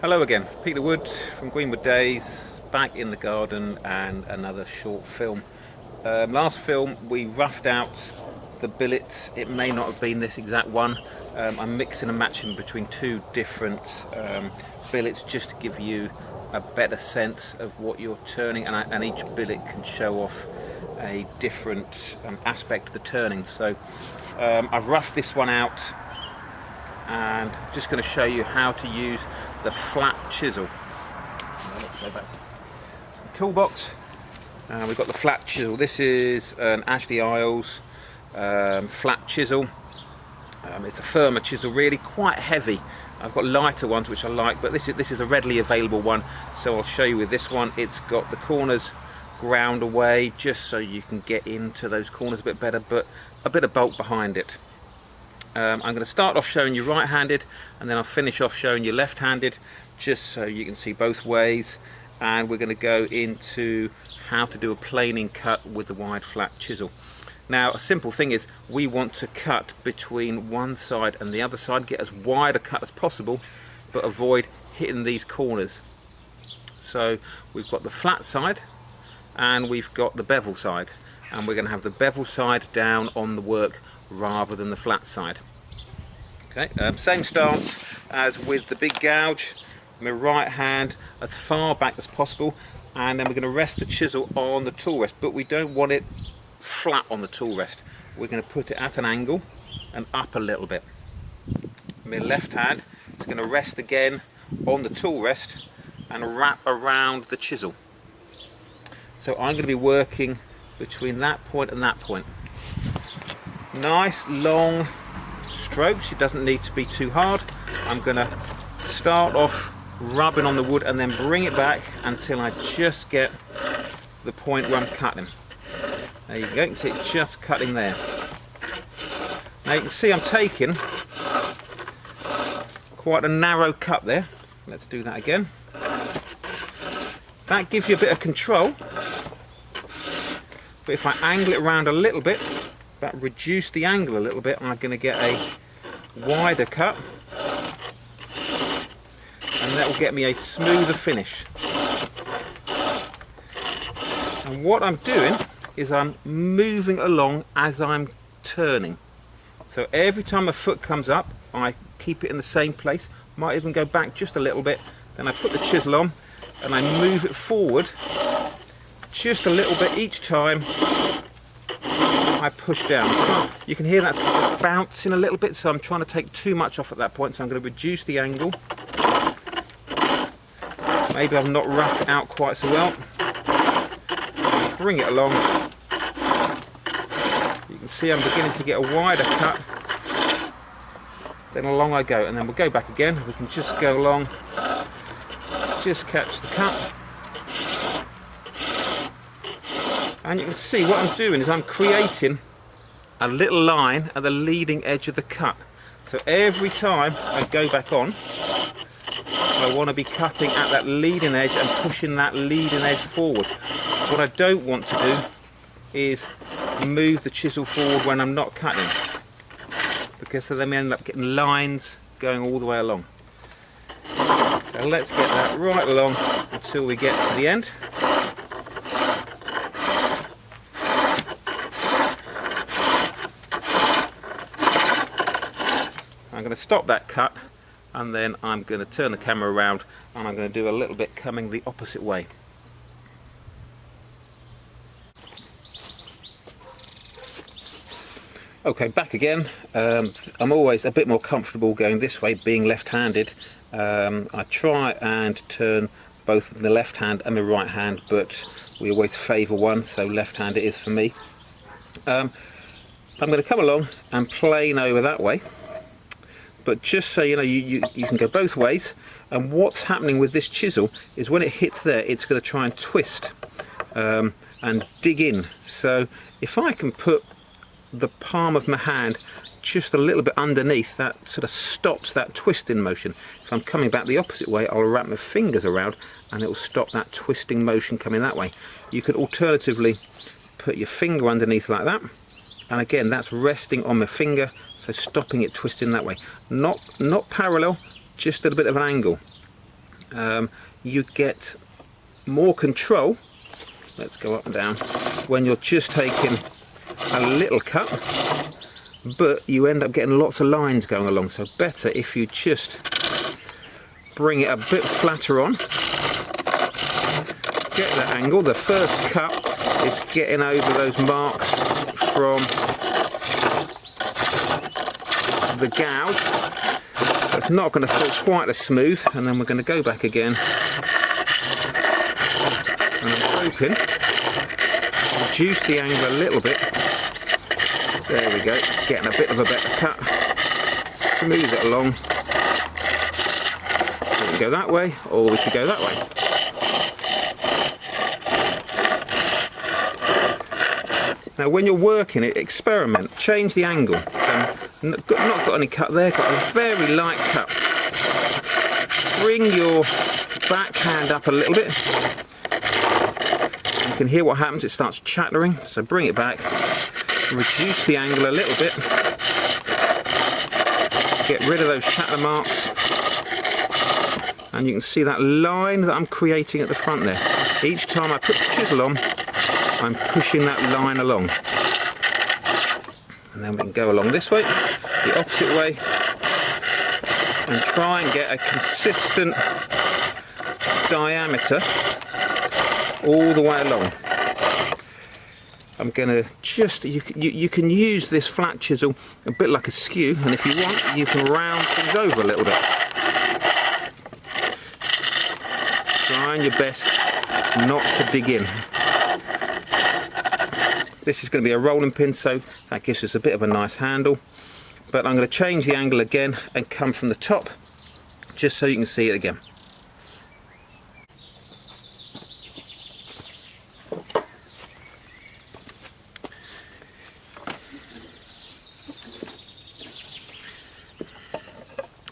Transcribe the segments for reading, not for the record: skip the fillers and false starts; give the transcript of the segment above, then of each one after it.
Hello again, Peter Wood from Greenwood Days, back in the garden and another short film. Last film we roughed out the billet. It may not have been this exact one. I'm mixing and matching between two different billets just to give you a better sense of what you're turning, and each billet can show off a different aspect of the turning. So I've roughed this one out and just going to show you how to use the flat chisel. Now let's go back to the toolbox. We've got the flat chisel. This is an Ashley Isles flat chisel. It's a firmer chisel, really quite heavy. I've got lighter ones which I like, but this is a readily available one, so I'll show you with this one. It's got the corners ground away just so you can get into those corners a bit better, but a bit of bulk behind it. I'm going to start off showing you right-handed, and then I'll finish off showing you left-handed, just so you can see both ways. And we're going to go into how to do a planing cut with the wide flat chisel. Now, a simple thing is we want to cut between one side and the other side, get as wide a cut as possible, but avoid hitting these corners. So we've got the flat side and we've got the bevel side, and we're going to have the bevel side down on the work rather than the flat side. Okay, same stance as with the big gouge. My right hand as far back as possible, and then we're going to rest the chisel on the tool rest, but we don't want it flat on the tool rest. We're going to put it at an angle and up a little bit. My left hand is going to rest again on the tool rest and wrap around the chisel. So I'm going to be working between that point and that point. Nice long strokes, it doesn't need to be too hard. I'm going to start off rubbing on the wood and then bring it back until I just get the point where I'm cutting. There you go, you can see it just cutting there. Now you can see I'm taking quite a narrow cut there. Let's do that again. That gives you a bit of control, but if I angle it around a little bit, that reduce the angle a little bit, I'm going to get a wider cut, and that will get me a smoother finish. And what I'm doing is I'm moving along as I'm turning. So every time a foot comes up, I keep it in the same place, might even go back just a little bit, then I put the chisel on and I move it forward just a little bit each time I push down. You can hear that bouncing a little bit, so I'm trying to take too much off at that point, so I'm going to reduce the angle. Maybe I've not roughed out quite so well. Bring it along. You can see I'm beginning to get a wider cut. Then along I go, and then we'll go back again. We can just go along, just catch the cut. And you can see what I'm doing is I'm creating a little line at the leading edge of the cut. So every time I go back on, I want to be cutting at that leading edge and pushing that leading edge forward. What I don't want to do is move the chisel forward when I'm not cutting, because then we end up getting lines going all the way along. So let's get that right along until we get to the end. I'm going to stop that cut, and then I'm going to turn the camera around and I'm going to do a little bit coming the opposite way. Okay, back again. I'm always a bit more comfortable going this way, being left-handed. I try and turn both with the left hand and the right hand, but we always favour one, so left-hand it is for me. I'm going to come along and plane over that way. But just so you know, you can go both ways, and what's happening with this chisel is when it hits there, it's going to try and twist and dig in. So if I can put the palm of my hand just a little bit underneath, that sort of stops that twisting motion. If I'm coming back the opposite way, I'll wrap my fingers around and it will stop that twisting motion coming that way. You could alternatively put your finger underneath like that, and again that's resting on my finger, so stopping it twisting that way. Not parallel, just a little bit of an angle. you get more control, let's go up and down, when you're just taking a little cut, but you end up getting lots of lines going along. So better if you just bring it a bit flatter on, get that angle. The first cut is getting over those marks from the gouge, so it's not going to feel quite as smooth, and then we're going to go back again, and I'm hoping reduce the angle a little bit. There we go, it's getting a bit of a better cut. Smooth it along. We can go that way, or we could go that way. Now when you're working it, experiment, change the angle. So not got any cut there, got a very light cut. Bring your backhand up a little bit. You can hear what happens, it starts chattering, so bring it back. Reduce the angle a little bit. Get rid of those chatter marks. And you can see that line that I'm creating at the front there. Each time I put the chisel on, I'm pushing that line along. And then we can go along this way, the opposite way, and try and get a consistent diameter all the way along. I'm going to just, you can use this flat chisel a bit like a skew, and if you want, you can round things over a little bit. Trying your best not to dig in. This is going to be a rolling pin, so that gives us a bit of a nice handle. But I'm going to change the angle again and come from the top, just so you can see it again.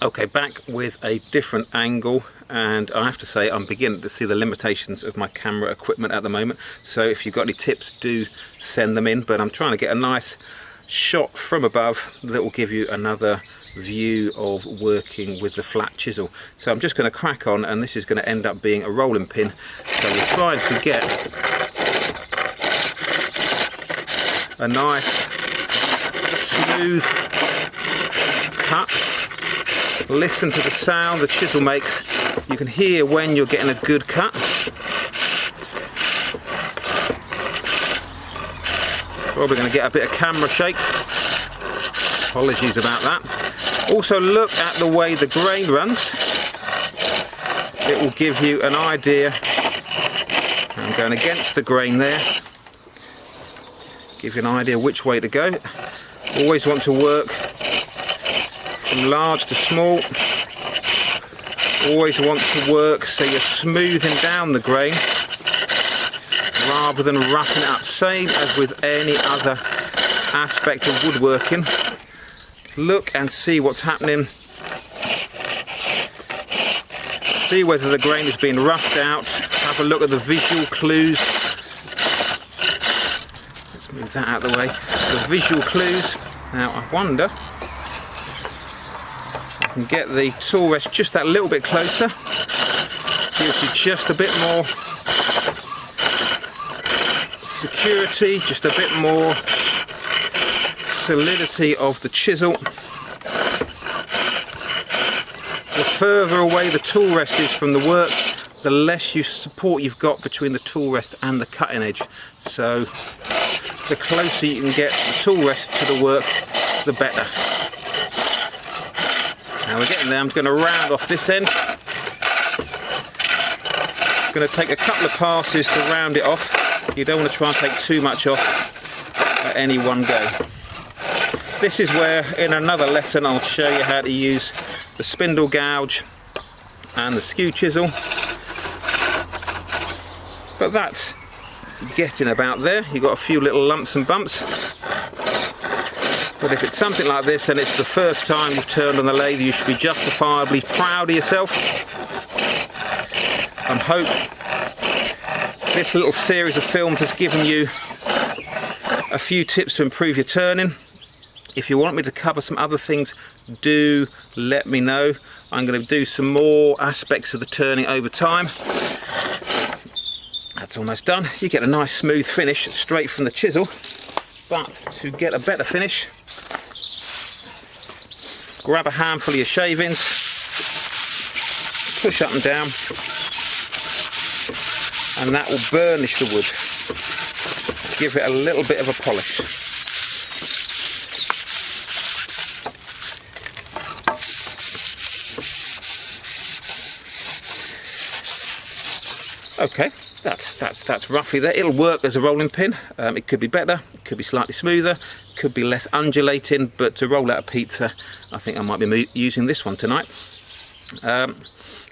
Okay, back with a different angle, and I have to say I'm beginning to see the limitations of my camera equipment at the moment, so if you've got any tips, do send them in. But I'm trying to get a nice shot from above that will give you another view of working with the flat chisel. So I'm just going to crack on, and this is going to end up being a rolling pin, so we're trying to get a nice smooth cut. Listen to the sound the chisel makes. You can hear when you're getting a good cut. Probably going to get a bit of camera shake. Apologies about that. Also look at the way the grain runs. It will give you an idea. I'm going against the grain there. Give you an idea which way to go. Always want to work from large to small. Always want to work so you're smoothing down the grain rather than roughing it up. Same as with any other aspect of woodworking. Look and see what's happening. See whether the grain is being roughed out. Have a look at the visual clues. Let's move that out of the way. The visual clues. Now I wonder, and get the tool rest just that little bit closer, gives you just a bit more security, just a bit more solidity of the chisel. The further away the tool rest is from the work, the less support you've got between the tool rest and the cutting edge. So the closer you can get the tool rest to the work, the better. Now we're getting there. I'm going to round off this end. I'm going to take a couple of passes to round it off. You don't want to try and take too much off at any one go. This is where in another lesson I'll show you how to use the spindle gouge and the skew chisel. But that's getting about there. You've got a few little lumps and bumps. But if it's something like this and it's the first time you've turned on the lathe, you should be justifiably proud of yourself. I hope this little series of films has given you a few tips to improve your turning. If you want me to cover some other things, do let me know. I'm going to do some more aspects of the turning over time. That's almost done. You get a nice smooth finish straight from the chisel, but to get a better finish, grab a handful of your shavings, push up and down, and that will burnish the wood, give it a little bit of a polish. Okay, that's roughly there. It'll work as a rolling pin. It could be better, it could be slightly smoother, could be less undulating, but to roll out a pizza, I think I might be using this one tonight.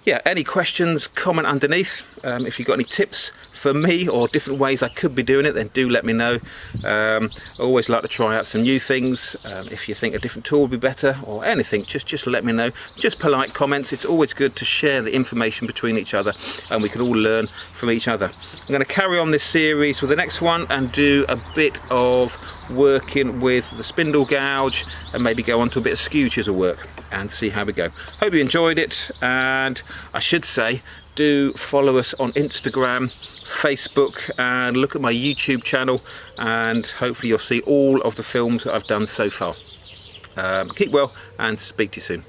Yeah, any questions, comment underneath. If you've got any tips for me or different ways I could be doing it, then do let me know. I always like to try out some new things. If you think a different tool would be better or anything, just let me know. Just polite comments. It's always good to share the information between each other, and we can all learn from each other. I'm going to carry on this series with the next one and do a bit of working with the spindle gouge and maybe go on to a bit of skew chisel work and see how we go. Hope you enjoyed it, and I should say, do follow us on Instagram, Facebook, and look at my YouTube channel, and hopefully you'll see all of the films that I've done so far. Keep well and speak to you soon.